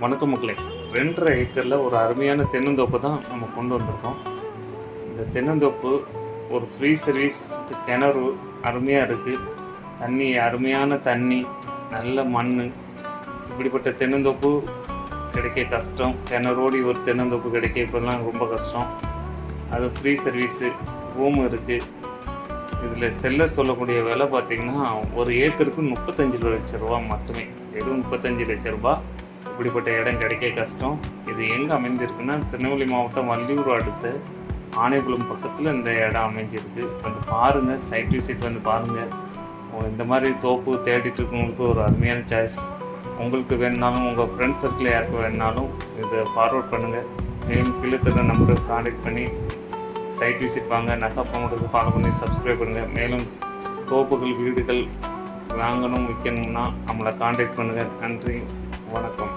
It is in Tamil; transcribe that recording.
வணக்கம் மக்களே. 2.5 ஏக்கரில் ஒரு அருமையான தென்னந்தோப்பு தான் நம்ம கொண்டு வந்திருக்கோம். இந்த தென்னந்தோப்பு ஒரு ஃப்ரீ சர்வீஸ் கிணறு அருமையாக இருக்குது. தண்ணி அருமையான தண்ணி, நல்ல மண். இப்படிப்பட்ட தென்னந்தோப்பு கிடைக்க கஷ்டம். கிணறோடி ஒரு தென்னந்தோப்பு கிடைக்க இப்போல்லாம் ரொம்ப கஷ்டம். அது ஃப்ரீ சர்வீஸு, ரூம் இருக்குது. இதில் செல்லர் சொல்லக்கூடிய விலை பார்த்திங்கன்னா ஒரு ஏக்கருக்கு 35 லட்ச ரூபா மட்டுமே. வெறும் 35 லட்ச ரூபா. இப்படிப்பட்ட இடம் கிடைக்க கஷ்டம். இது எங்கே அமைந்திருக்குன்னா திருநெல்வேலி மாவட்டம் வள்ளியூர் அடுத்து ஆனைக்குளம் பக்கத்தில் இந்த இடம் அமைஞ்சிருக்கு. வந்து பாருங்கள், சைட் விசிட் வந்து பாருங்கள். இந்த மாதிரி தோப்பு தேடிட்டு இருக்கவங்களுக்கு ஒரு அருமையான சாய்ஸ். உங்களுக்கு வேணுனாலும் உங்கள் ஃப்ரெண்ட்ஸ் சர்க்கிள் யாருக்கு வேணுனாலும் இதை ஃபார்வர்ட் பண்ணுங்கள். மேலும் கீழே தர நம்பருக்கு கான்டாக்ட் பண்ணி சைட் விசிட் வாங்க. நசா ப்ரமோட்டர்ஸை ஃபாலோ பண்ணி சப்ஸ்கிரைப் பண்ணுங்கள். மேலும் தோப்புகள் வீடுகள் வாங்கணும் விற்கணும்னா நம்மளை கான்டாக்ட் பண்ணுங்கள். நன்றி, வணக்கம்.